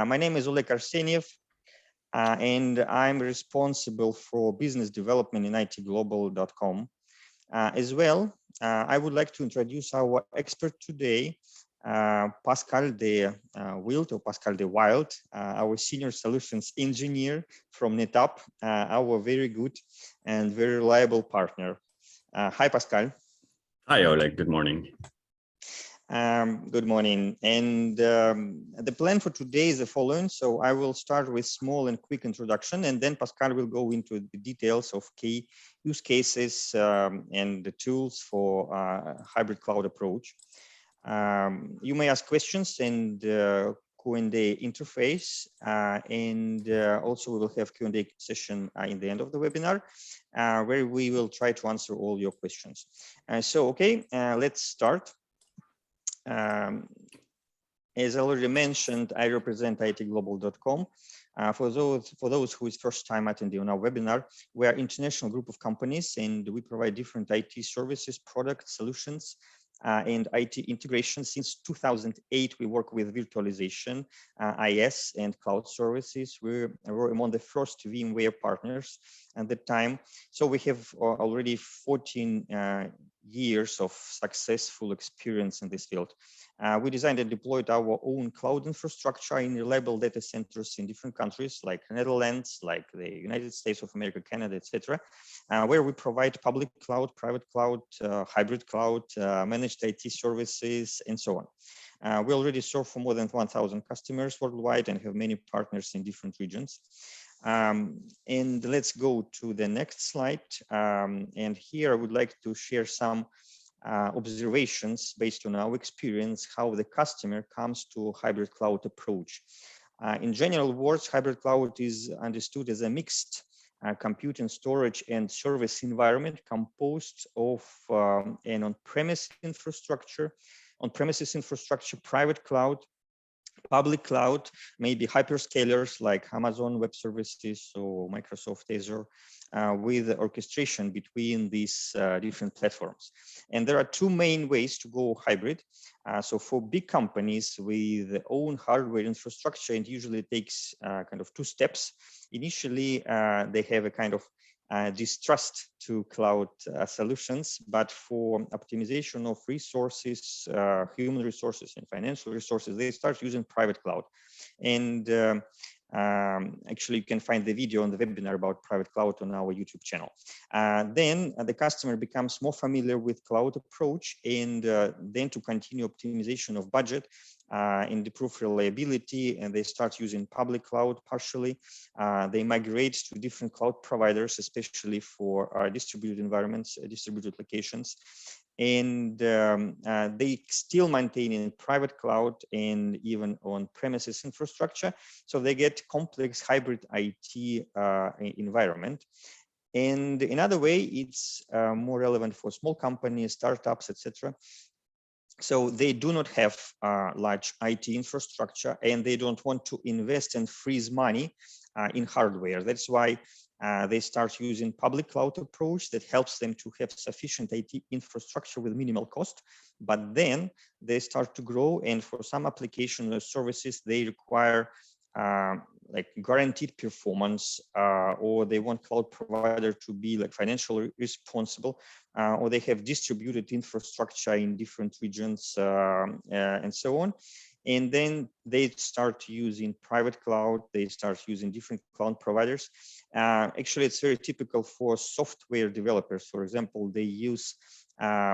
My name is Oleg Arsenyev, and I'm responsible for business development in ITGLOBAL.com. As well, I would like to introduce our expert today, Pascal de Wild, our senior solutions engineer from NetApp, our very good and very reliable partner. Hi, Pascal. Hi, Oleg. Good morning. Good morning. And the plan for today is the following. So I will start with small and quick introduction, and then Pascal will go into the details of key use cases and the tools for hybrid cloud approach. You may ask questions in the Q&A interface, and also we will have Q&A session in the end of the webinar, where we will try to answer all your questions. Okay, let's start. As already mentioned, I represent ITGLOBAL.com. For those who is first time attending our webinar, we are an international group of companies, and we provide different IT services, products, solutions, and IT integration. Since 2008, we work with virtualization, IS, and cloud services. We were among the first VMware partners at the time. So we have already 14 years of successful experience in this field. We designed and deployed our own cloud infrastructure in reliable data centers in different countries like Netherlands, like the United States of America, Canada, etc., where we provide public cloud, private cloud, hybrid cloud, managed IT services, and so on. We already serve for more than 1,000 customers worldwide and have many partners in different regions. And let's go to the next slide. And here I would like to share some observations based on our experience, how the customer comes to hybrid cloud approach. In general words, hybrid cloud is understood as a mixed computing, storage, and service environment composed of an on-premises infrastructure, private cloud, public cloud, maybe hyperscalers like Amazon Web Services or Microsoft Azure, with orchestration between these different platforms. And there are two main ways to go hybrid. So for big companies with their own hardware infrastructure, it usually takes kind of two steps. Initially, they have a kind of distrust to cloud solutions, but for optimization of resources, human resources and financial resources, they start using private cloud. And actually, you can find the video on the webinar about private cloud on our YouTube channel. Then the customer becomes more familiar with cloud approach, and then to continue optimization of budget and improve reliability, and they start using public cloud partially. They migrate to different cloud providers, especially for distributed environments, distributed locations. And they still maintain in private cloud and even on premises infrastructure. So they get complex hybrid IT environment. And another way, it's more relevant for small companies, startups, etc. So they do not have large IT infrastructure, and they don't want to invest and freeze money in hardware. That's why they start using public cloud approach that helps them to have sufficient IT infrastructure with minimal cost. But then they start to grow, and for some application or services, they require like guaranteed performance, or they want cloud provider to be like financially responsible, or they have distributed infrastructure in different regions and so on. And then they start using private cloud, they start using different cloud providers. Actually, it's very typical for software developers. For example, they use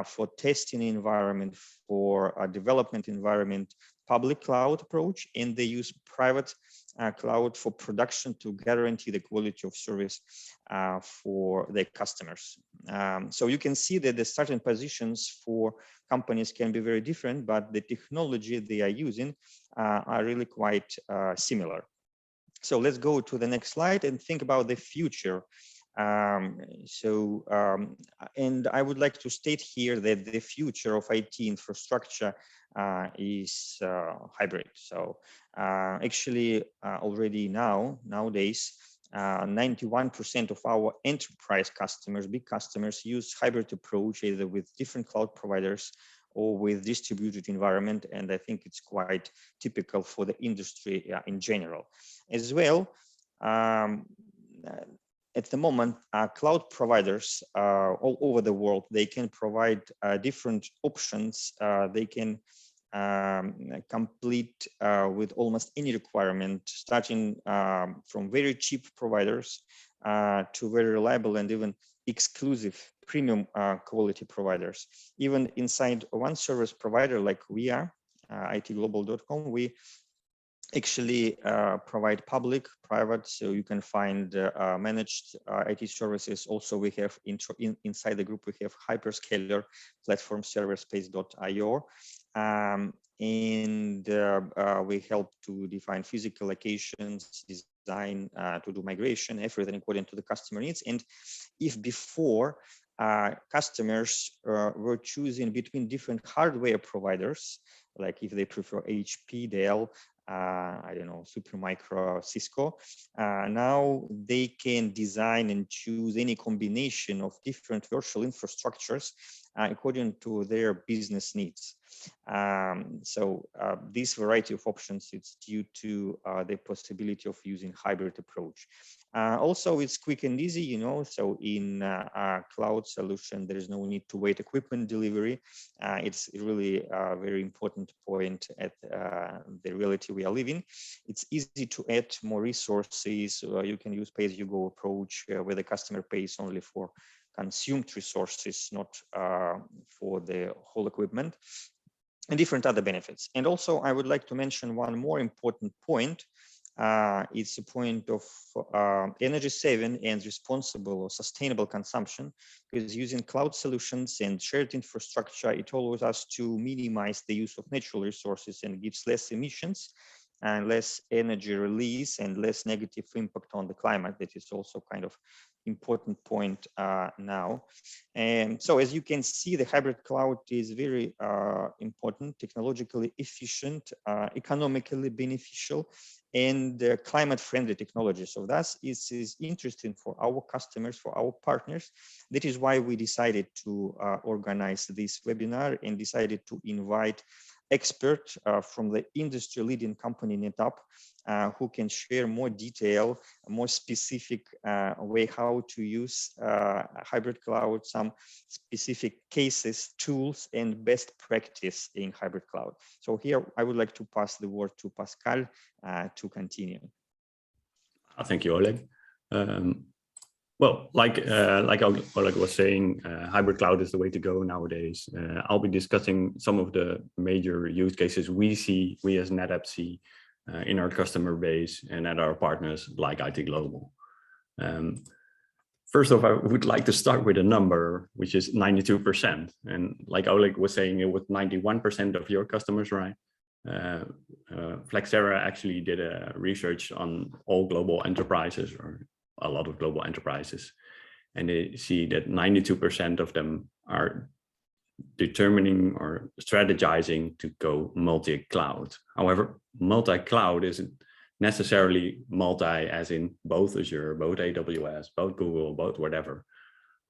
for testing environment, for a development environment, public cloud approach, and they use private cloud for production to guarantee the quality of service for their customers. So you can see that the starting positions for companies can be very different, but the technology they are using are really quite similar. So let's go to the next slide and think about the future. And I would like to state here that the future of IT infrastructure is hybrid. So actually, already nowadays, 91% of our enterprise customers, big customers, use hybrid approach either with different cloud providers or with distributed environment. And I think it's quite typical for the industry in general. As well, at the moment, cloud providers all over the world, they can provide different options. They can complete with almost any requirement, starting from very cheap providers to very reliable and even exclusive premium quality providers. Even inside one service provider like we are, ITGLOBAL.com, we actually provide public, private, so you can find managed IT services. Also, we have inside the group, we have hyperscaler platform serverspace.io. And we help to define physical locations, design, to do migration, everything according to the customer needs. And if before customers were choosing between different hardware providers, like if they prefer HP, Dell, I don't know, Supermicro, Cisco, now they can design and choose any combination of different virtual infrastructures according to their business needs. So this variety of options, it's due to the possibility of using hybrid approach. Also, it's quick and easy, you know, so in a cloud solution, there is no need to wait equipment delivery. It's really a very important point at the reality we are living. It's easy to add more resources. You can use pay-as-you-go approach where the customer pays only for consumed resources, not for the whole equipment, and different other benefits. And also, I would like to mention one more important point. It's a point of energy saving and responsible or sustainable consumption, because using cloud solutions and shared infrastructure, it allows us to minimize the use of natural resources and gives less emissions and less energy release and less negative impact on the climate. That is also kind of important point now. And so as you can see, the hybrid cloud is very important, technologically efficient, economically beneficial, and climate-friendly technology. So that is interesting for our customers, for our partners. That is why we decided to organize this webinar and decided to invite experts from the industry leading company NetApp, who can share more detail, more specific way how to use hybrid cloud, some specific cases, tools, and best practice in hybrid cloud. So here I would like to pass the word to Pascal to continue. Thank you, Oleg. Well, like Oleg was saying, hybrid cloud is the way to go nowadays. I'll be discussing some of the major use cases we as NetApp see in our customer base and at our partners like ITGLOBAL. First off, I would like to start with a number, which is 92%. And like Oleg was saying, with 91% of your customers, right? Flexera actually did a research on all global enterprises, or a lot of global enterprises, and they see that 92% of them are determining or strategizing to go multi-cloud. However, multi-cloud isn't necessarily multi as in both Azure, both AWS, both Google, both whatever,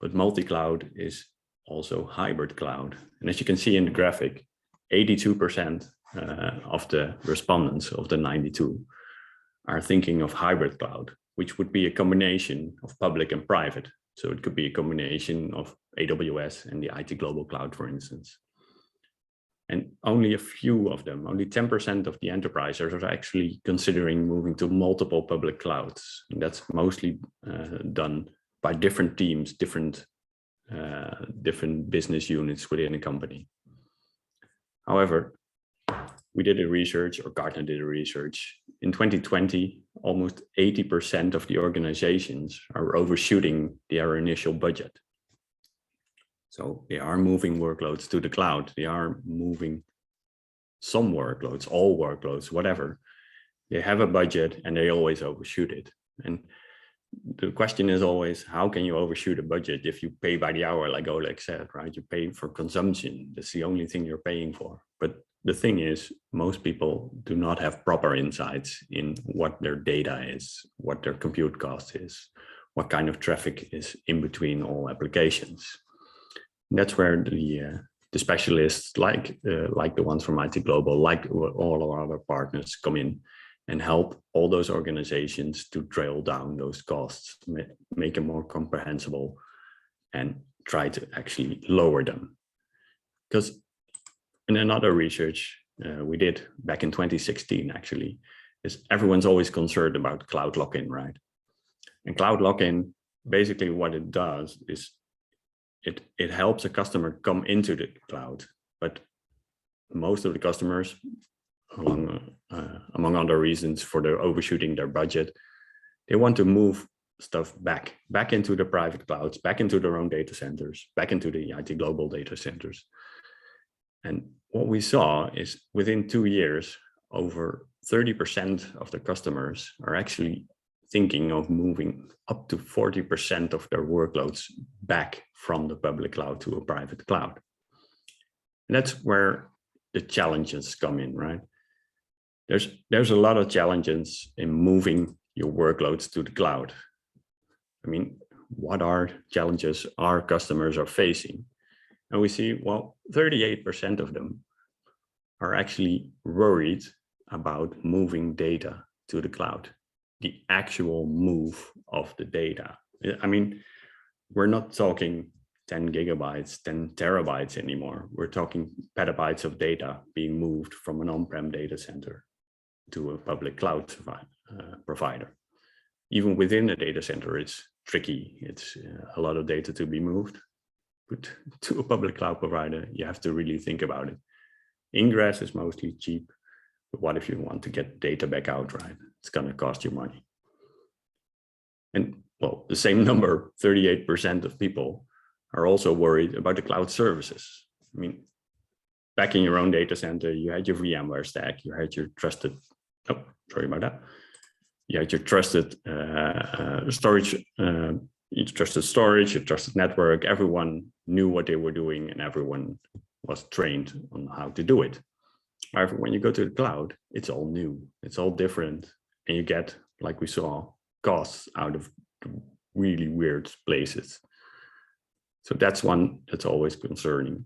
but multi-cloud is also hybrid cloud. And as you can see in the graphic, 82% of the respondents of the 92 are thinking of hybrid cloud, which would be a combination of public and private. So it could be a combination of AWS and the ITGLOBAL cloud, for instance. And only a few of them, only 10% of the enterprises are actually considering moving to multiple public clouds. And that's mostly done by different teams, different business units within a company. However, we did a research, or Gartner did a research. In 2020, almost 80% of the organizations are overshooting their initial budget. So they are moving workloads to the cloud. They are moving some workloads, all workloads, whatever. They have a budget and they always overshoot it. And the question is always, how can you overshoot a budget if you pay by the hour, like Oleg said, right? You pay for consumption. That's the only thing you're paying for. But the thing is, most people do not have proper insights in what their data is, what their compute cost is, what kind of traffic is in between all applications. That's where the the specialists like the ones from ITGLOBAL, like all of our other partners, come in and help all those organizations to drill down those costs, make them more comprehensible, and try to actually lower them. Because in another research we did back in 2016, actually, is everyone's always concerned about cloud lock-in, right? And cloud lock-in, basically what it does is it helps a customer come into the cloud, but most of the customers, among other reasons for their overshooting their budget, they want to move stuff back into the private clouds, back into their own data centers, back into the ITGLOBAL data centers. And what we saw is within 2 years, over 30% of the customers are actually thinking of moving up to 40% of their workloads back from the public cloud to a private cloud. And that's where the challenges come in, right? There's a lot of challenges in moving your workloads to the cloud. I mean, what are challenges our customers are facing? And we see, well, 38% of them are actually worried about moving data to the cloud, the actual move of the data. I mean, we're not talking 10 gigabytes, 10 terabytes anymore. We're talking petabytes of data being moved from an on-prem data center to a public cloud provider. Even within a data center, it's tricky. It's a lot of data to be moved. But to a public cloud provider, you have to really think about it. Ingress is mostly cheap, but what if you want to get data back out, right? It's going to cost you money. And well, the same number, 38% of people are also worried about the cloud services. I mean, back in your own data center, you had your VMware stack, you had your trusted, oh, sorry about that. You had your trusted storage, you trusted storage, you trusted network, everyone knew what they were doing and everyone was trained on how to do it. However, when you go to the cloud, it's all new, it's all different, and you get, like we saw, costs out of really weird places. So that's one that's always concerning.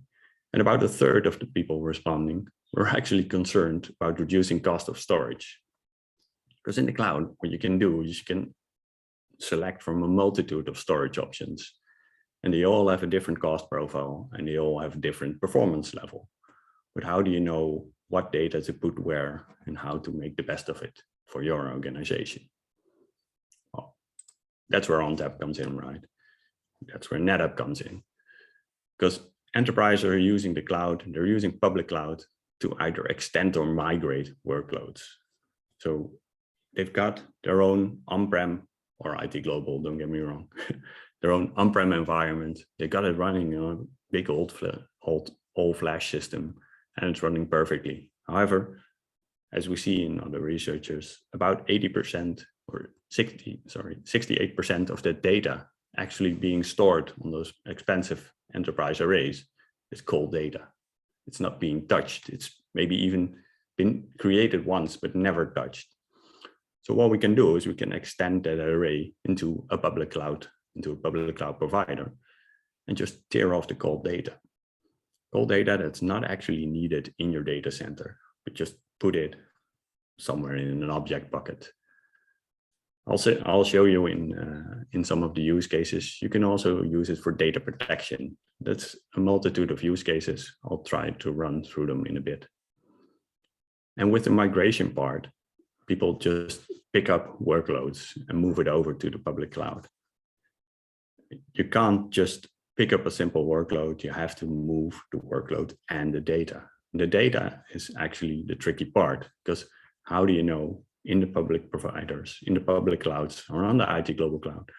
And about a third of the people responding were actually concerned about reducing cost of storage. Because in the cloud, what you can do is you can select from a multitude of storage options, and they all have a different cost profile and they all have a different performance level. But how do you know what data to put where and how to make the best of it for your organization? Well, that's where ONTAP comes in, right? That's where NetApp comes in. Because enterprises are using the cloud, they're using public cloud to either extend or migrate workloads. So they've got their own on-prem or ITGLOBAL, don't get me wrong, their own on-prem environment. They got it running in a big old all-flash system, and it's running perfectly. However, as we see in other researchers, about 80% or 68% of the data actually being stored on those expensive enterprise arrays is cold data. It's not being touched. It's maybe even been created once, but never touched. So what we can do is we can extend that array into a public cloud provider, and just tear off the cold data. Cold data that's not actually needed in your data center, but just put it somewhere in an object bucket. I'll show you in some of the use cases. You can also use it for data protection. That's a multitude of use cases. I'll try to run through them in a bit. And with the migration part, people just pick up workloads and move it over to the public cloud. You can't just pick up a simple workload. You have to move the workload and the data. The data is actually the tricky part, because how do you know in the public providers, in the public clouds, or on the ITGLOBAL cloud,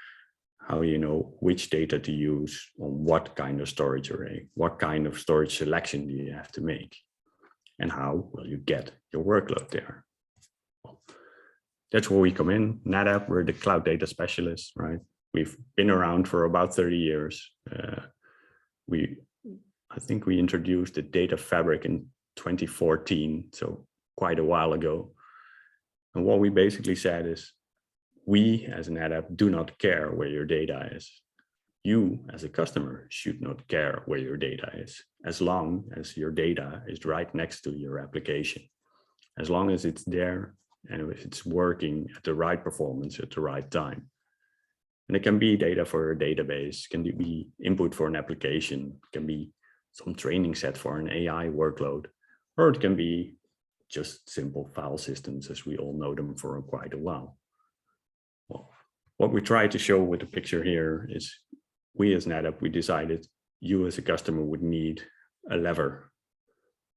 how do you know which data to use on what kind of storage array, what kind of storage selection do you have to make, and how will you get your workload there? That's where we come in. NetApp, we're the cloud data specialists, right? We've been around for about 30 years. I think we introduced the data fabric in 2014, so quite a while ago. And what we basically said is, we as NetApp do not care where your data is. you as a customer should not care where your data is, as long as your data is right next to your application, as long as it's there and if it's working at the right performance at the right time. And it can be data for a database, can be input for an application, can be some training set for an AI workload, or it can be just simple file systems as we all know them for quite a while. Well, what we try to show with the picture here is we as NetApp, we decided you as a customer would need a lever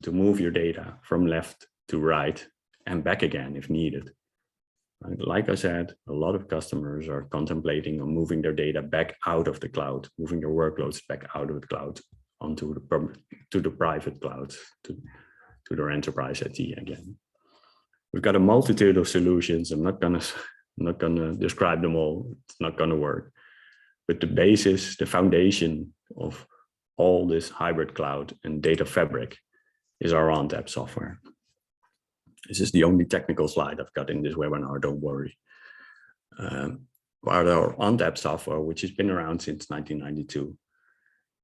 to move your data from left to right and back again if needed. Like I said, a lot of customers are contemplating on moving their data back out of the cloud, moving their workloads back out of the cloud onto the private cloud, to their enterprise IT again. We've got a multitude of solutions. I'm not gonna describe them all. It's not gonna work. But the basis, the foundation of all this hybrid cloud and data fabric is our ONTAP software. This is the only technical slide I've got in this webinar, don't worry. While our ONTAP software, which has been around since 1992,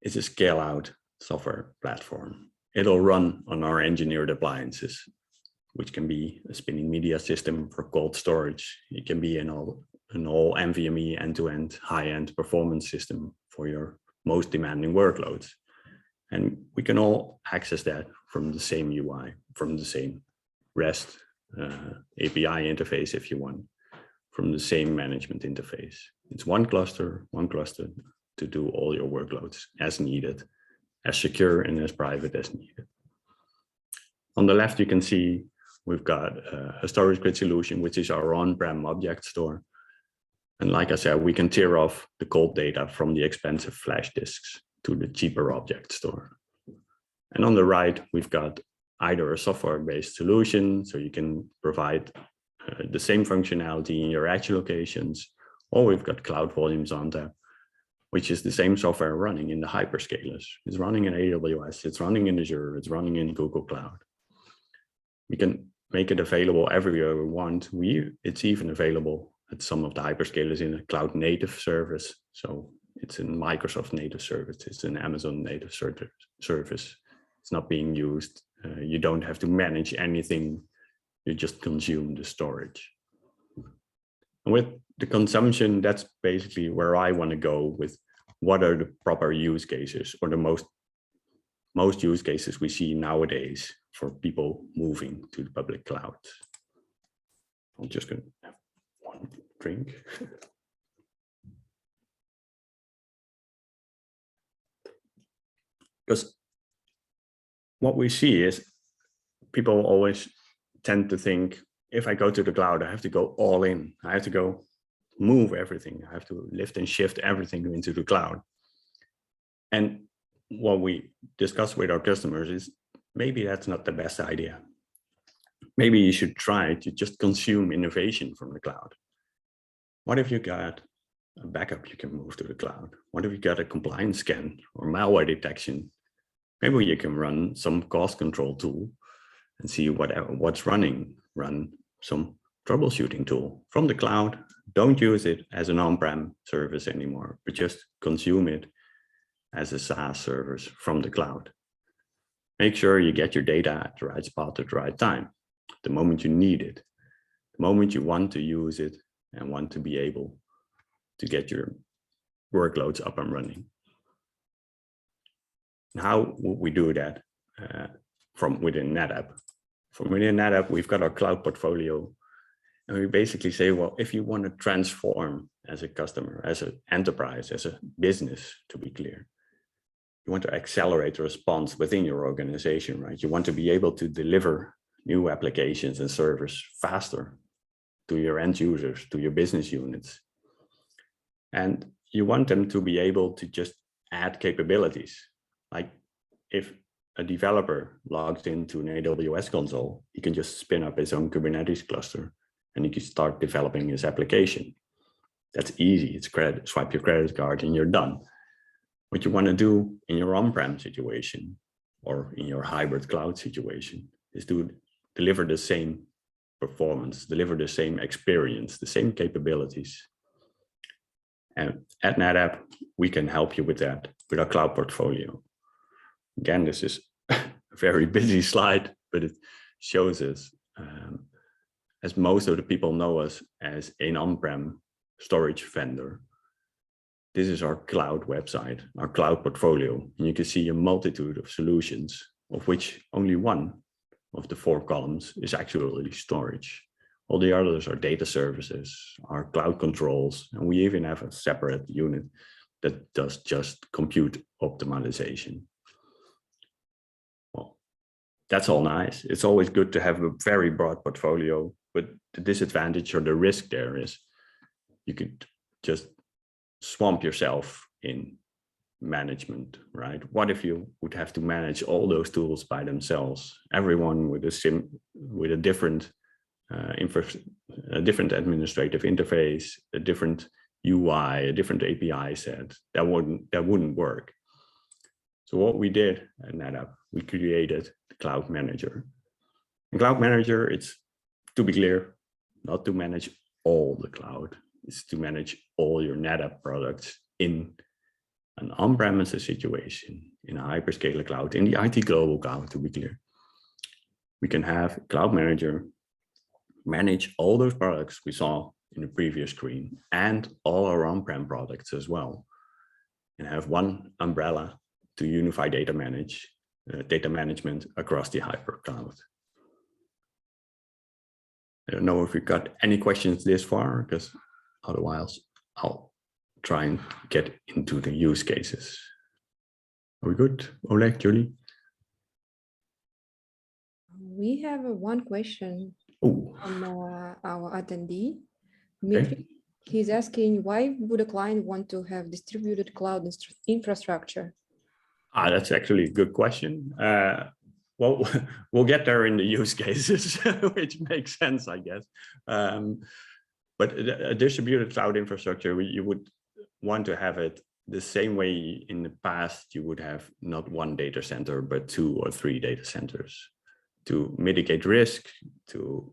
is a scale-out software platform. It'll run on our engineered appliances, which can be a spinning media system for cold storage. It can be an all NVMe end-to-end high-end performance system for your most demanding workloads. And we can all access that from the same UI, from the same REST API interface, if you want, from the same management interface. It's one cluster to do all your workloads as needed, as secure and as private as needed. On the left, you can see we've got a storage grid solution, which is our on-prem object store. And like I said, we can tear off the cold data from the expensive flash disks to the cheaper object store. And on the right, we've got either a software-based solution, so you can provide the same functionality in your edge locations, or we've got Cloud Volumes ONTAP, which is the same software running in the hyperscalers. It's running in AWS, it's running in Azure, it's running in Google Cloud. We can make it available everywhere we want. It's even available at some of the hyperscalers in a cloud native service. So it's a Microsoft native service, it's an Amazon native service. It's not being used. You don't have to manage anything. You just consume the storage. And with the consumption, that's basically where I want to go with what are the proper use cases, or the most use cases we see nowadays for people moving to the public cloud. I'm just going to have one drink. Because what we see is people always tend to think, if I go to the cloud, I have to go all in. I have to go move everything. I have to lift and shift everything into the cloud. And what we discuss with our customers is maybe that's not the best idea. Maybe you should try to just consume innovation from the cloud. What if you got a backup you can move to the cloud? What if you got a compliance scan or malware detection? Maybe you can run some cost control tool and see what's running. Run some troubleshooting tool from the cloud. Don't use it as an on-prem service anymore, but just consume it as a SaaS service from the cloud. Make sure you get your data at the right spot at the right time, the moment you need it, the moment you want to use it and want to be able to get your workloads up and running. How would we do that from within NetApp? From within NetApp, we've got our cloud portfolio. And we basically say, well, if you want to transform as a customer, as an enterprise, as a business, to be clear, you want to accelerate the response within your organization, right? You want to be able to deliver new applications and servers faster to your end users, to your business units. And you want them to be able to just add capabilities. Like if a developer logs into an AWS console, he can just spin up his own Kubernetes cluster and he can start developing his application. That's easy. It's credit, swipe your credit card and you're done. What you want to do in your on-prem situation or in your hybrid cloud situation is to deliver the same performance, deliver the same experience, the same capabilities And at NetApp, we can help you with that with our cloud portfolio. Again, this is a very busy slide, but it shows us, as most of the people know us as an on-prem storage vendor. This is our cloud website, our cloud portfolio. And you can see a multitude of solutions, of which only one of the 4 columns is actually storage. All the others are data services, our cloud controls, and we even have a separate unit that does just compute optimization. Well, that's all nice. It's always good to have a very broad portfolio, but the disadvantage or the risk there is you could just swamp yourself in management, right? What if you would have to manage all those tools by themselves, everyone with a different a different administrative interface, a different UI, a different API set? That wouldn't work. So what we did at NetApp, we created the Cloud Manager. And Cloud Manager, it's, to be clear, not to manage all the cloud. It's to manage all your NetApp products in an on-premises situation, in a hyperscaler cloud, in the IT global cloud, to be clear. We can have Cloud Manager manage all those products we saw in the previous screen and all our on-prem products as well, and have one umbrella to unify data management across the hypercloud. I don't know if we got any questions this far, because otherwise I'll try and get into the use cases. Are we good? Oleg, Julie? We have one question from our attendee, Dmitry. Okay. He's asking, why would a client want to have distributed cloud infrastructure? That's actually a good question. Well, we'll get there in the use cases, which makes sense, I guess. But a distributed cloud infrastructure, you would want to have it the same way in the past you would have not one data center, but 2 or 3 data centers to mitigate risk, to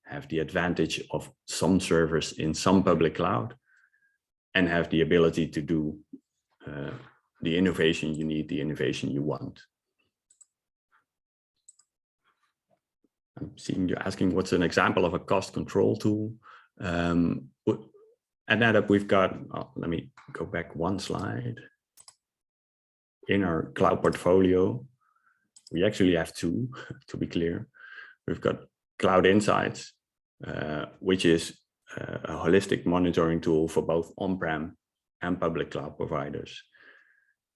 have the advantage of some servers in some public cloud, and have the ability to do the innovation you need, the innovation you want. I'm seeing you asking what's an example of a cost control tool. At NetApp, we've got, let me go back one slide. In our cloud portfolio, we actually have 2, to be clear. We've got Cloud Insights, which is a holistic monitoring tool for both on-prem and public cloud providers.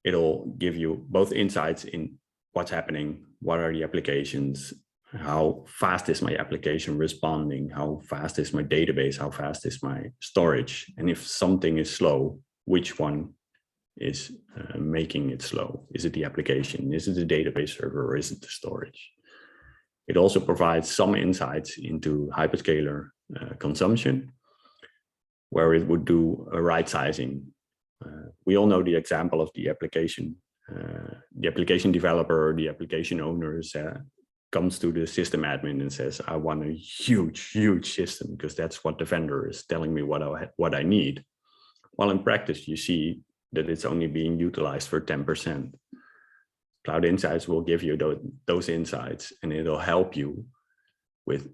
It'll give you both insights in what's happening, what are the applications, how fast is my application responding, how fast is my database, how fast is my storage, and if something is slow, which one is making it slow? Is it the application? Is it the database server, or is it the storage? It also provides some insights into hyperscaler consumption, where it would do a right sizing. We all know the example of the application developer, the application owners comes to the system admin and says, I want a huge system because that's what the vendor is telling me what I need. While in practice, you see that it's only being utilized for 10%. Cloud Insights will give you those insights, and it'll help you with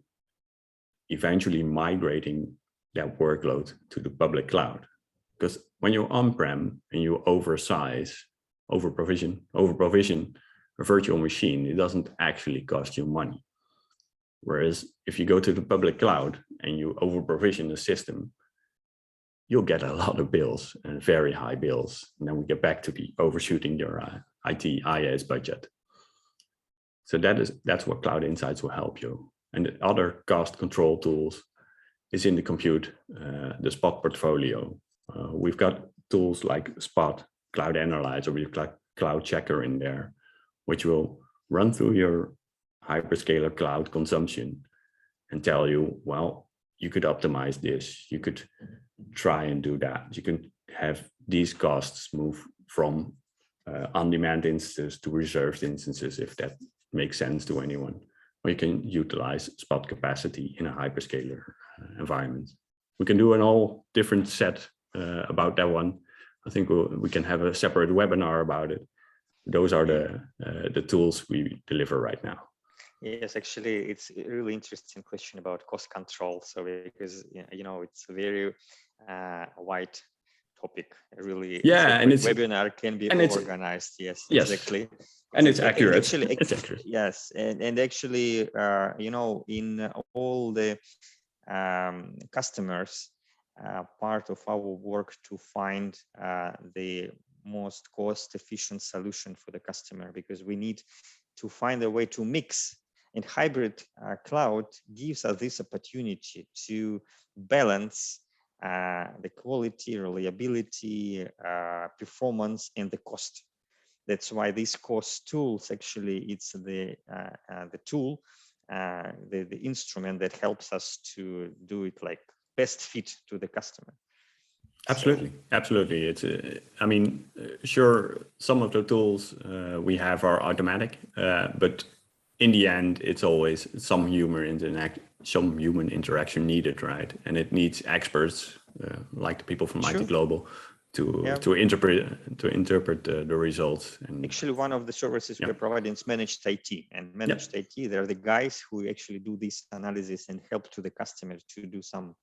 eventually migrating that workload to the public cloud. Because when you're on-prem and you over-provision a virtual machine, it doesn't actually cost you money. Whereas if you go to the public cloud and you over-provision the system, you'll get a lot of bills, and very high bills. And then we get back to the overshooting your IaaS budget. So that's what Cloud Insights will help you. And the other cost control tools is in the compute, the Spot portfolio. We've got tools like Spot, Cloud Analyzer, we've got Cloud Checker in there, which will run through your hyperscaler cloud consumption and tell you, well, you could optimize this, you could try and do that. You can have these costs move from on-demand instances to reserved instances, if that makes sense to anyone. Or you can utilize Spot capacity in a hyperscaler environment. We can do an all different set about that one. I think we can have a separate webinar about it. Those are the tools we deliver right now. Yes, actually, it's a really interesting question about cost control. So because it's a very wide topic, really. Yeah, and it's webinar can be organized. Yes, exactly. And it's accurate. Actually, it's accurate. Yes, and actually, in all the customers, part of our work to find the most cost-efficient solution for the customer, because we need to find a way to mix. And hybrid cloud gives us this opportunity to balance the quality, reliability, performance, and the cost. That's why these cost tools, actually, it's the tool, the instrument that helps us to do it like best fit to the customer. Absolutely, absolutely. It's sure, some of the tools we have are automatic, but in the end, it's always some human interaction needed, right? And it needs experts like the people from ITGLOBAL to interpret the results. And actually, one of the services we're providing is managed IT, and managed IT, they're the guys who actually do this analysis and help to the customer to do some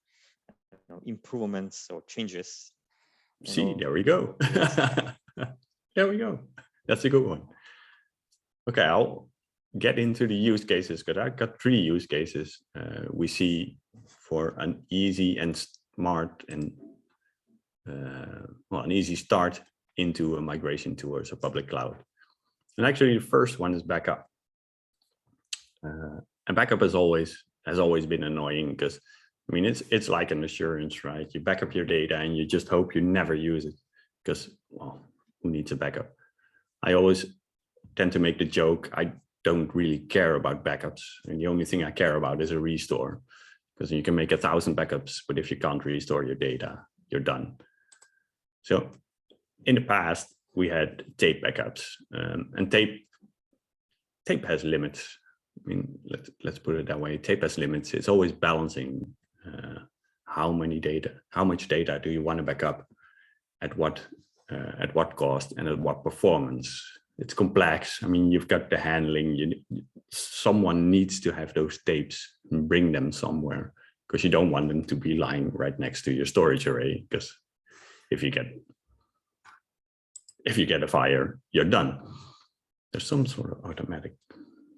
improvements or changes. There we go. There we go. That's a good one. Okay, I'll get into the use cases, because I've got 3 use cases we see for an easy and smart and an easy start into a migration towards a public cloud. And actually, the first one is backup. And backup has always been annoying, because it's like an assurance, right? You back up your data and you just hope you never use it, because, well, who needs a backup? I always tend to make the joke, I don't really care about backups. And the only thing I care about is a restore, because you can make 1,000 backups, but if you can't restore your data, you're done. So in the past, we had tape backups, and tape has limits. Let's put it that way. Tape has limits. It's always balancing how much data do you want to back up, at what cost and at what performance. It's complex. You've got the handling. Someone needs to have those tapes and bring them somewhere, because you don't want them to be lying right next to your storage array, because if you get a fire, you're done. There's some sort of automatic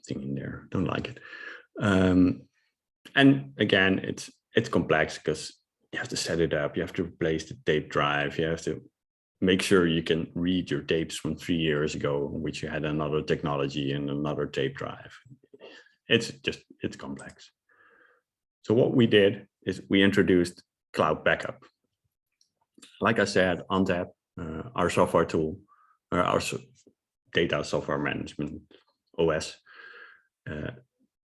thing in there. Don't like it. And again, it's complex, because you have to set it up. You have to replace the tape drive. You have to make sure you can read your tapes from 3 years ago, which you had another technology and another tape drive. It's complex. So what we did is we introduced cloud backup. Like I said, ONTAP, our software tool, our data software management OS,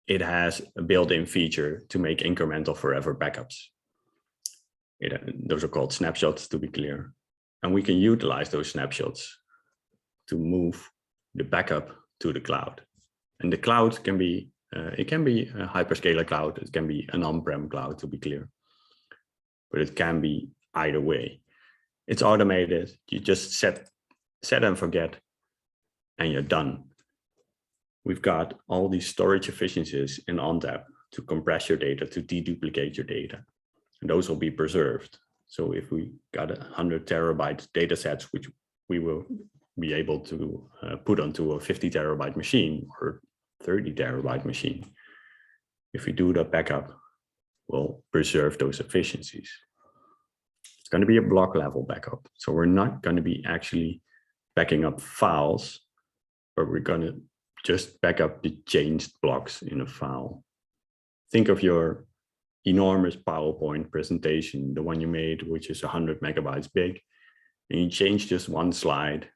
it has a built-in feature to make incremental forever backups. Those are called snapshots, to be clear. And we can utilize those snapshots to move the backup to the cloud. And the cloud can be, it can be a hyperscaler cloud. It can be an on-prem cloud, to be clear. But it can be either way. It's automated. You just set and forget, and you're done. We've got all these storage efficiencies in ONTAP to compress your data, to deduplicate your data. And those will be preserved. So if we got 100 terabyte data sets, which we will be able to put onto a 50 terabyte machine or 30 terabyte machine, if we do the backup, we'll preserve those efficiencies. It's going to be a block level backup. So we're not going to be actually backing up files, but we're going to just back up the changed blocks in a file. Think of your enormous PowerPoint presentation, the one you made, which is 100 megabytes big, and you change just one slide.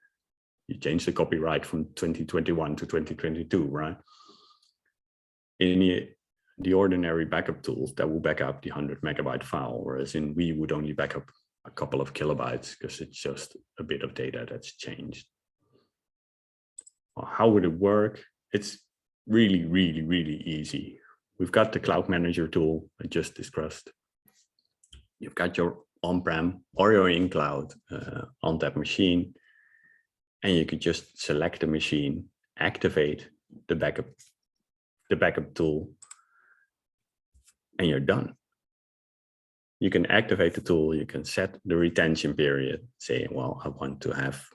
You change the copyright from 2021 to 2022, right? In the ordinary backup tools, that will back up the 100 megabyte file, whereas we would only back up a couple of kilobytes, because it's just a bit of data that's changed. Well, how would it work? It's really, really, really easy. We've got the Cloud Manager tool I just discussed. You've got your on-prem or your in-cloud ONTAP machine, and you could just select the machine, activate the backup tool, and you're done. You can activate the tool, you can set the retention period, say, well, I want to have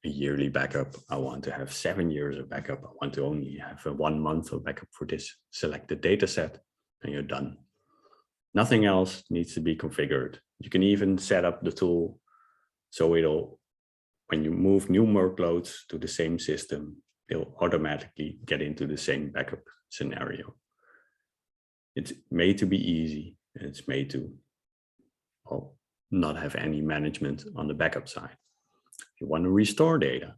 a yearly backup, I want to have 7 years of backup, I want to only have 1 month of backup for this selected data set, and you're done. Nothing else needs to be configured. You can even set up the tool so it'll, when you move new workloads to the same system, they'll automatically get into the same backup scenario. It's made to be easy, and it's made to, well, not have any management on the backup side. If you want to restore data,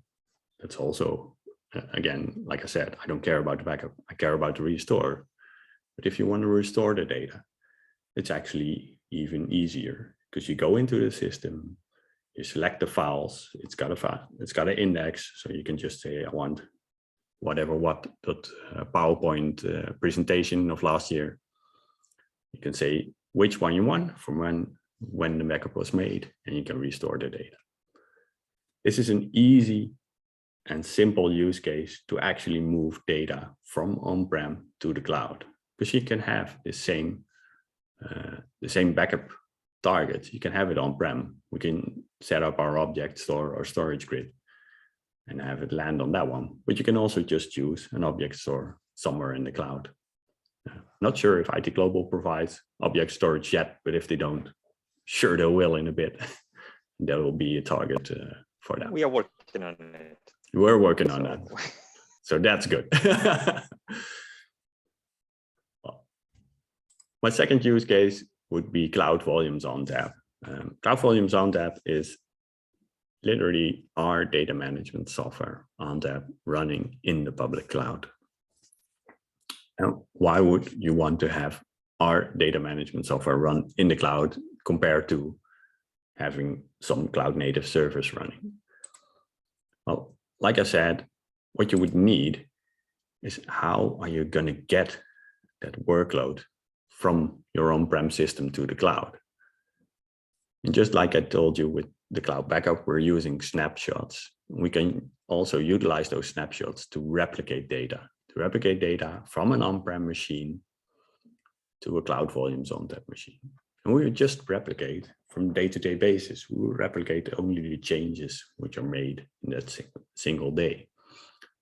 that's also, again, like I said, I don't care about the backup, I care about the restore. But if you want to restore the data, it's actually even easier, because you go into the system, you select the files, it's got a file, it's got an index, so you can just say, I want PowerPoint presentation of last year. You can say which one you want from when the backup was made, and you can restore the data. This is an easy and simple use case to actually move data from on-prem to the cloud, because you can have the same backup target. You can have it on-prem. We can set up our object store or storage grid and have it land on that one. But you can also just choose an object store somewhere in the cloud. Not sure if ITGLOBAL provides object storage yet, but if they don't, sure they will in a bit. That will be a target for that. We are working on it. We're working on that. So that's good. Well, my second use case would be Cloud Volumes ONTAP. Cloud Volumes ONTAP is literally our data management software ONTAP running in the public cloud. Now, why would you want to have our data management software run in the cloud compared to having some cloud native service running? Well, like I said, what you would need is, how are you going to get that workload from your on-prem system to the cloud? And just like I told you with the cloud backup, we're using snapshots. We can also utilize those snapshots to replicate data from an on-prem machine to a Cloud Volumes ONTAP machine. And we just replicate from day-to-day basis. We will replicate only the changes which are made in that single day.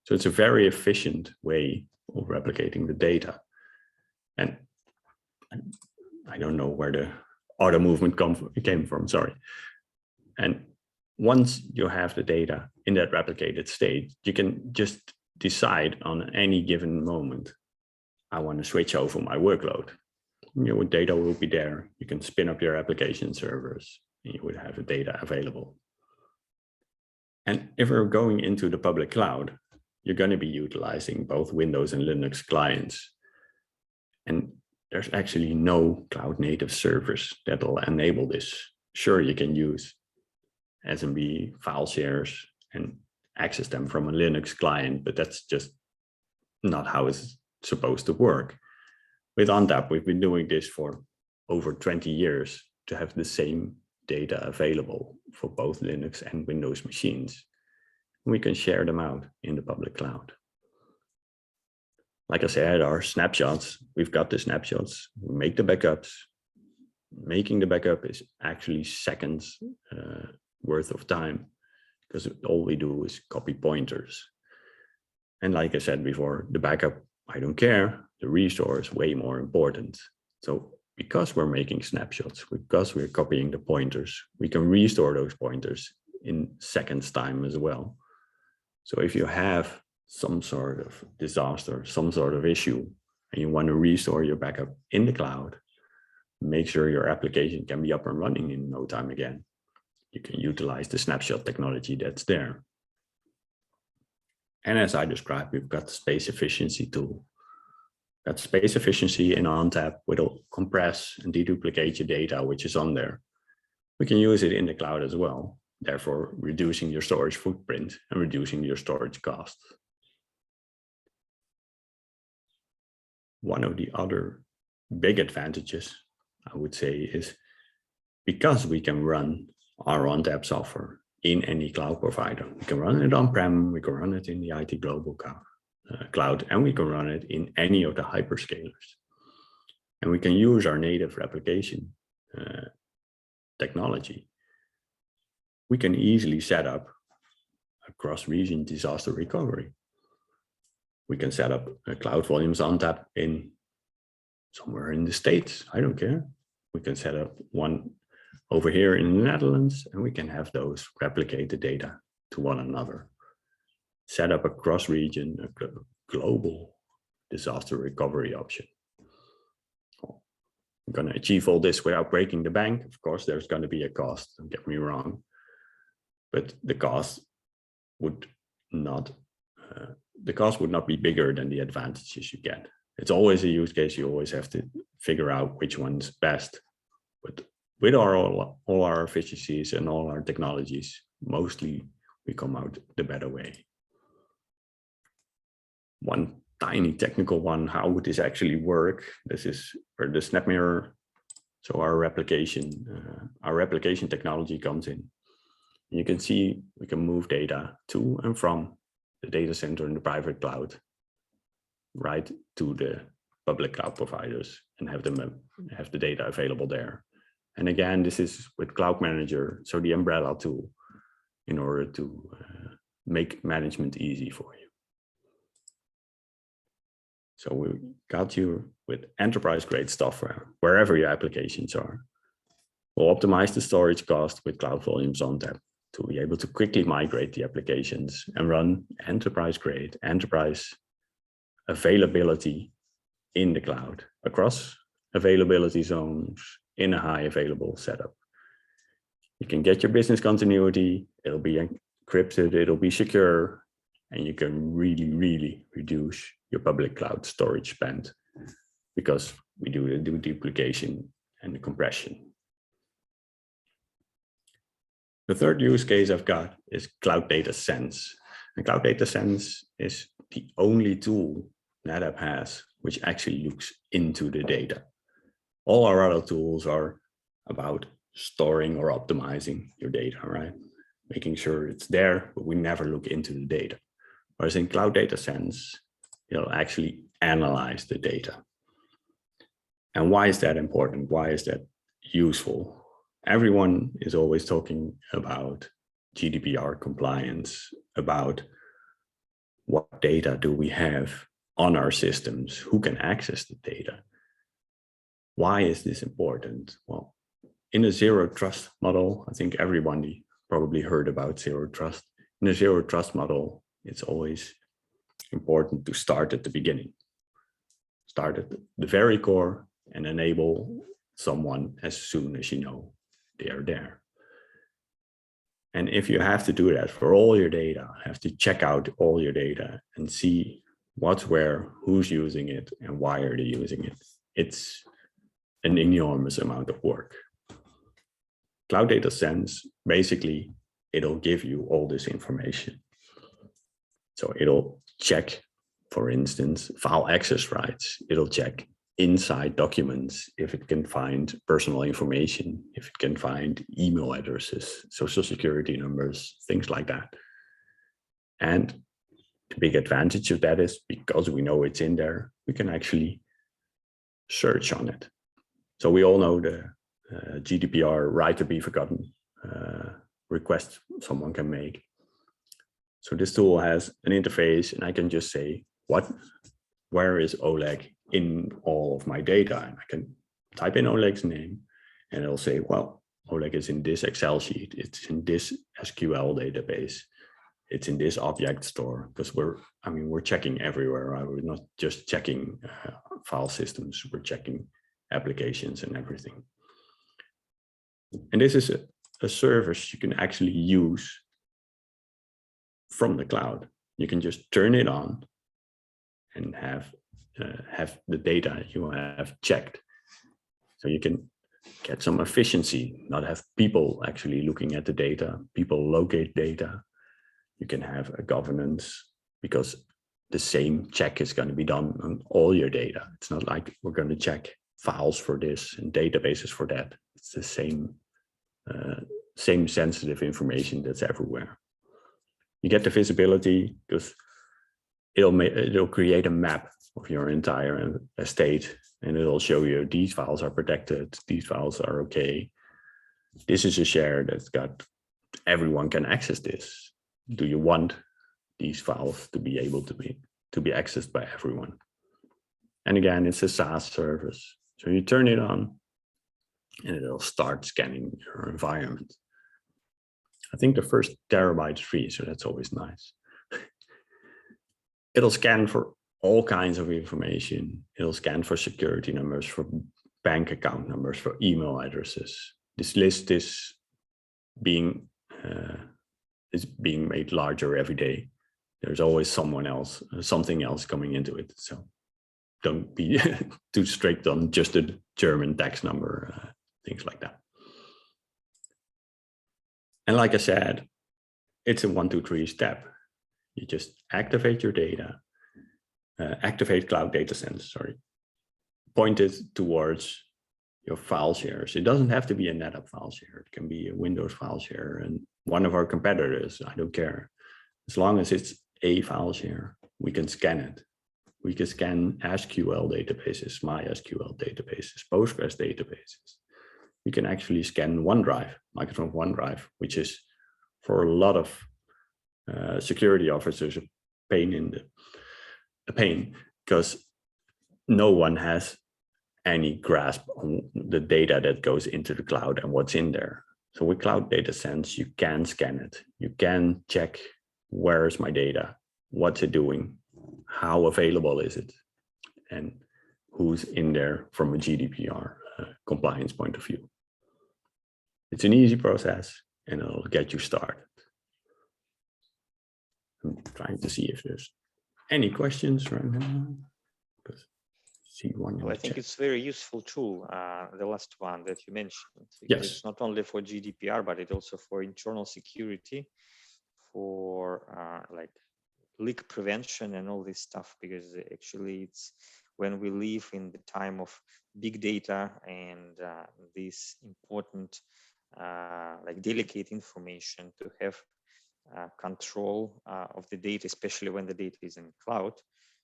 So it's a very efficient way of replicating the data. And I don't know where the auto movement came from, sorry. And once you have the data in that replicated state, you can just decide on any given moment, I want to switch over my workload. Your data will be there. You can spin up your application servers, and you would have the data available. And if we're going into the public cloud, you're going to be utilizing both Windows and Linux clients. And there's actually no cloud native servers that will enable this. Sure, you can use SMB file shares and access them from a Linux client, but that's just not how it's supposed to work. With ONTAP, we've been doing this for over 20 years to have the same data available for both Linux and Windows machines. We can share them out in the public cloud. Like I said, our snapshots, we've got the snapshots, we make the backups. Making the backup is actually seconds worth of time, because all we do is copy pointers. And like I said before, the backup, I don't care. The restore is way more important. So because we're making snapshots, because we're copying the pointers, we can restore those pointers in seconds time as well. So if you have some sort of disaster, some sort of issue, and you want to restore your backup in the cloud, make sure your application can be up and running in no time again. You can utilize the snapshot technology that's there. And as I described, we've got the space efficiency tool. That space efficiency in ONTAP will compress and deduplicate your data, which is on there. We can use it in the cloud as well, therefore reducing your storage footprint and reducing your storage cost. One of the other big advantages, I would say, is because we can run our ONTAP software in any cloud provider. We can run it on-prem, we can run it in the ITGLOBAL cloud, and we can run it in any of the hyperscalers. And we can use our native replication technology. We can easily set up a cross-region disaster recovery. We can set up a Cloud Volumes ONTAP in somewhere in the States, I don't care. We can set up one over here in the Netherlands, and we can have those replicate the data to one another. Set up a cross-region, a global disaster recovery option. I'm going to achieve all this without breaking the bank. Of course, there's going to be a cost, don't get me wrong, but the cost would not be bigger than the advantages you get. It's always a use case. You always have to figure out which one's best. But with all our efficiencies and all our technologies, mostly we come out the better way. One tiny technical one, how would this actually work? This is where the snap mirror, so our replication technology comes in. You can see we can move data to and from the data center in the private cloud right to the public cloud providers and have the data available there. And again, this is with Cloud Manager, so the umbrella tool, in order to make management easy for you. So we got you with enterprise-grade software, wherever your applications are. We'll optimize the storage cost with Cloud Volumes ONTAP to be able to quickly migrate the applications and run enterprise-grade, enterprise availability in the cloud across availability zones in a high available setup. You can get your business continuity, it'll be encrypted, it'll be secure, and you can really, really reduce your public cloud storage spend because we do the duplication and the compression. The third use case I've got is Cloud Data Sense. And Cloud Data Sense is the only tool NetApp has which actually looks into the data. All our other tools are about storing or optimizing your data, right? Making sure it's there, but we never look into the data. Whereas in Cloud Data Sense, it'll actually analyze the data. And why is that important? Why is that useful? Everyone is always talking about GDPR compliance, about what data do we have on our systems, who can access the data. Why is this important? Well, in a zero trust model, I think everybody probably heard about zero trust. In a zero trust model, it's always important to start at the beginning. Start at the very core and enable someone as soon as you know they are there. And if you have to do that for all your data, have to check out all your data and see what's where, who's using it, and why are they using it. It's an enormous amount of work. Cloud Data Sense, basically, it'll give you all this information. So it'll check, for instance, file access rights. It'll check inside documents if it can find personal information, if it can find email addresses, social security numbers, things like that. And the big advantage of that is because we know it's in there, we can actually search on it. So we all know the GDPR right to be forgotten request someone can make. So this tool has an interface and I can just say, where is Oleg in all of my data? And I can type in Oleg's name and it'll say, well, Oleg is in this Excel sheet. It's in this SQL database. It's in this object store, because we're checking everywhere, right? We're not just checking file systems, we're checking applications and everything. And this is a service you can actually use from the cloud. You can just turn it on and have the data you have checked. So you can get some efficiency, not have people actually looking at the data, people locate data. You can have a governance because the same check is going to be done on all your data. It's not like we're going to check files for this and databases for that. It's the same same sensitive information that's everywhere. You get the visibility because it'll create a map of your entire estate, and it'll show you these files are protected, these files are okay. This is a share that's got, everyone can access this. Do you want these files to be able to be accessed by everyone? And again, it's a SaaS service. So you turn it on and it'll start scanning your environment. I think the first terabyte is free, so that's always nice. It'll scan for all kinds of information. It'll scan for security numbers, for bank account numbers, for email addresses. This list is being made larger every day. There's always something else coming into it. So don't be too strict on just the German tax number, things like that. And like I said, it's a 1, 2, 3 step. You just activate your data, activate cloud data centers, point it towards your file shares. It doesn't have to be a NetApp file share. It can be a Windows file share and one of our competitors, I don't care. As long as it's a file share, we can scan it. We can scan SQL databases, MySQL databases, Postgres databases. We can actually scan OneDrive, Microsoft OneDrive, which is for a lot of security officers a pain because no one has any grasp on the data that goes into the cloud and what's in there. So with Cloud Data Sense, you can scan it. You can check, where is my data? What's it doing? How available is it? And who's in there from a GDPR compliance point of view. It's an easy process and it'll get you started. I'm trying to see if there's any questions right now. Well, I think it's very useful tool, the last one that you mentioned. Yes. It's not only for GDPR, but it also for internal security, for like leak prevention and all this stuff, because actually it's when we live in the time of big data and this important like delicate information, to have control of the data, especially when the data is in cloud.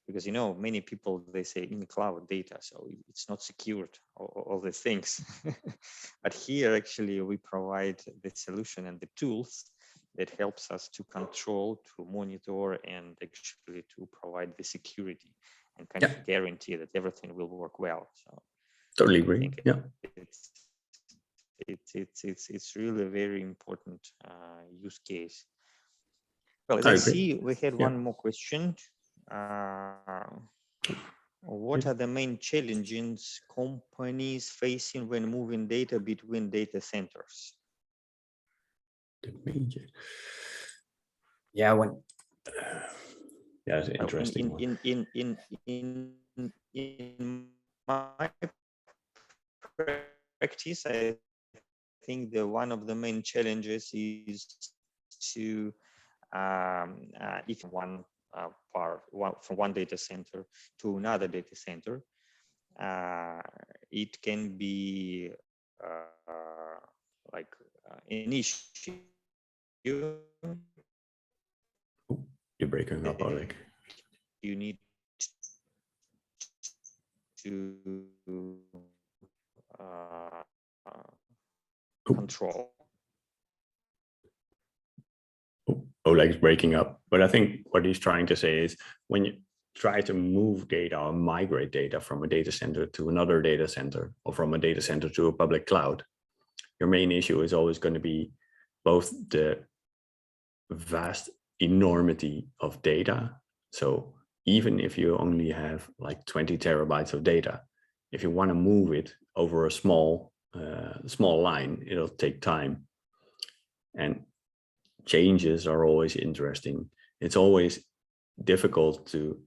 Because, you know, many people, they say in cloud data, so it's not secured, all the things. But here, actually, we provide the solution and the tools that helps us to control, to monitor, and actually to provide the security and kind of guarantee that everything will work well. So totally agree. It's really a very important use case. Well, as I see, we had one more question. What are the main challenges companies facing when moving data between data centers? The major, it's interesting. In my practice, I think one of the main challenges is to if one from one data center to another data center, it can be like an issue. You're breaking up, Oleg. You need to control. Oleg's breaking up, but I think what he's trying to say is when you try to move data or migrate data from a data center to another data center, or from a data center to a public cloud, your main issue is always going to be both the vast enormity of data. So even if you only have like 20 terabytes of data, if you want to move it over a small line, it'll take time. And changes are always interesting. It's always difficult to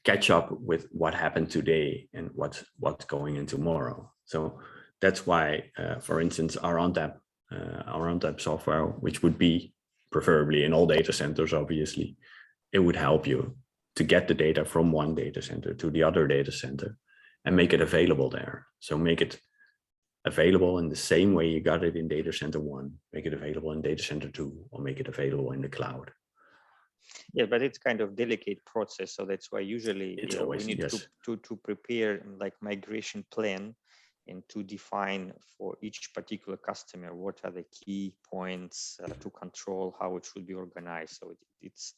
catch up with what happened today and what's going in tomorrow. So that's why, for instance, our ONTAP software, which would be preferably in all data centers, obviously, it would help you to get the data from one data center to the other data center and make it available there. So make it available in the same way you got it in data center 1, make it available in data center 2, or make it available in the cloud. Yeah, but it's kind of delicate process, so that's why usually It's we always, need yes. to prepare like migration plan and to define for each particular customer what are the key points to control, how it should be organized. So it's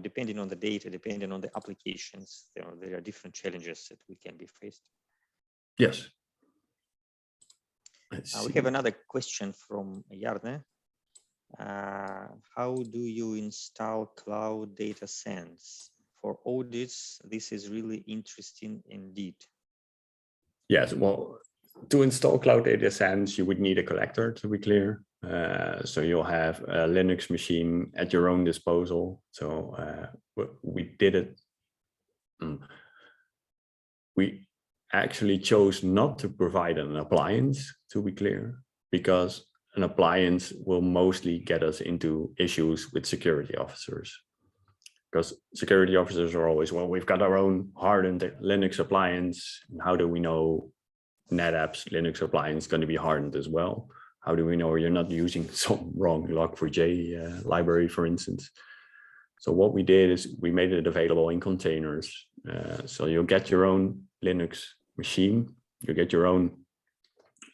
depending on the data, depending on the applications, there are different challenges that we can be faced. Yes. We have another question from Jarne. How do you install cloud data sense? For audits, this is really interesting indeed. Yes, well, to install Cloud Data Sense, you would need a collector, to be clear. So you'll have a Linux machine at your own disposal. So we did it. We actually chose not to provide an appliance, to be clear, because an appliance will mostly get us into issues with security officers. Because security officers are always, well, we've got our own hardened Linux appliance. How do we know NetApp's Linux appliance is going to be hardened as well? How do we know you're not using some wrong Log4j library, for instance? So what we did is we made it available in containers. So you'll get your own Linux machine. You get your own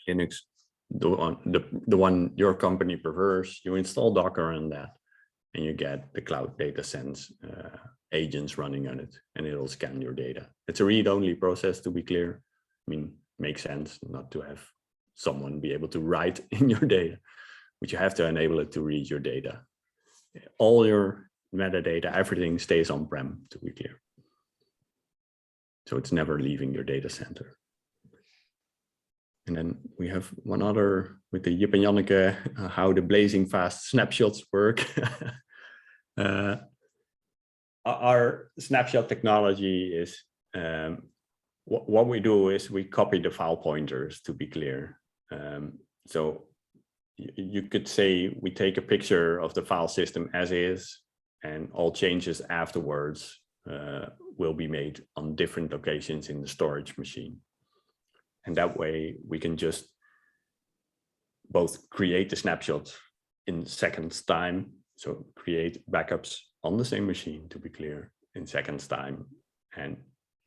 Linux, the one your company prefers. You install Docker on that, and you get the Cloud Data Sense agents running on it, and it'll scan your data. It's a read-only process, to be clear. I mean, makes sense not to have someone be able to write in your data, but you have to enable it to read your data. All your metadata, everything stays on-prem, to be clear. So it's never leaving your data center. And then we have one other with the Jip and Janneke, how the blazing fast snapshots work. Our snapshot technology is, what we do is we copy the file pointers, to be clear. So you could say we take a picture of the file system as is, and all changes afterwards will be made on different locations in the storage machine. And that way we can just both create the snapshot in seconds time. So create backups on the same machine, to be clear, in seconds time. And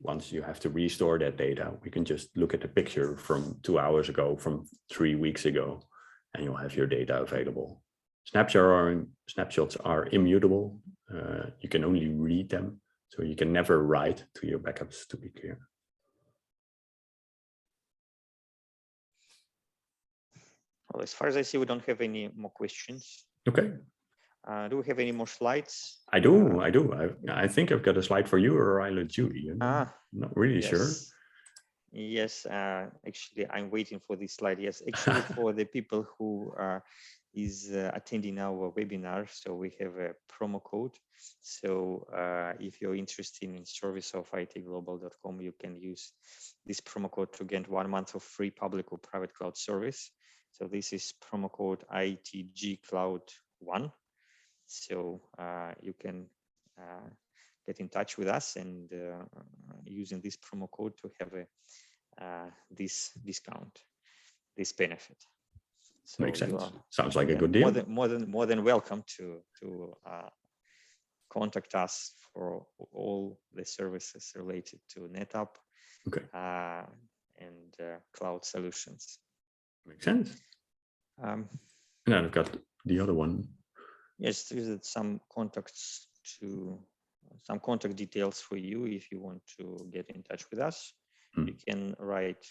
once you have to restore that data, we can just look at the picture from 2 hours ago, from 3 weeks ago, and you'll have your data available. Snapshots are immutable. You can only read them. So you can never write to your backups, to be clear. Well, as far as I see, we don't have any more questions. Okay. Do we have any more slides? I do. I think I've got a slide for you, or I let you. Not really sure. Yes, actually, I'm waiting for this slide. Yes, actually, for the people who is attending our webinar, so we have a promo code. So if you're interested in service of ITGLOBAL.com, you can use this promo code to get 1 month of free public or private cloud service. So this is promo code ITGCloud1. So you can get in touch with us and using this promo code to have this discount, this benefit. So makes sense. Sounds like a good deal. More than welcome to contact us for all the services related to NetApp and cloud solutions. Makes sense. And then I've got the other one. Yes, there's some contact details for you if you want to get in touch with us. You can write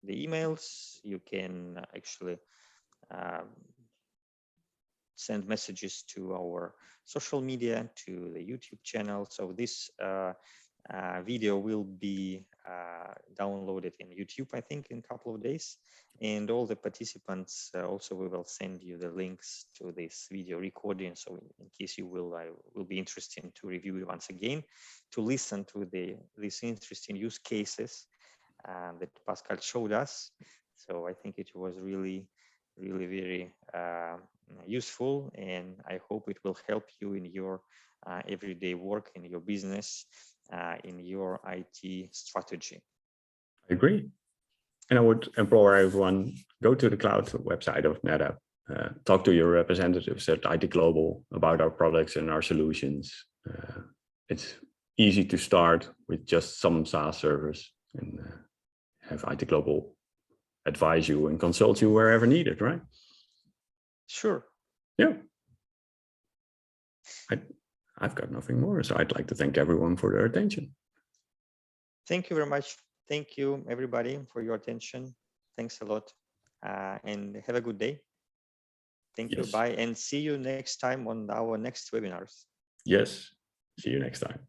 the emails. You can actually send messages to our social media, to the YouTube channel. So this video will be downloaded in YouTube, I think, in a couple of days. And all the participants also, we will send you the links to this video recording. So in case you will be interested to review it once again, to listen to these interesting use cases that Pascal showed us. So I think it was really very useful, and I hope it will help you in your everyday work, in your business, in your IT strategy. I agree. And I would implore everyone, go to the cloud website of NetApp, talk to your representatives at IT Global about our products and our solutions. It's easy to start with just some SaaS servers and have IT Global advise you and consult you wherever needed, right? Sure. Yeah. I've got nothing more, so I'd like to thank everyone for their attention. Thank you very much. Thank you, everybody, for your attention. Thanks a lot, and have a good day. Thank you. Bye, and see you next time on our next webinars. Yes. See you next time.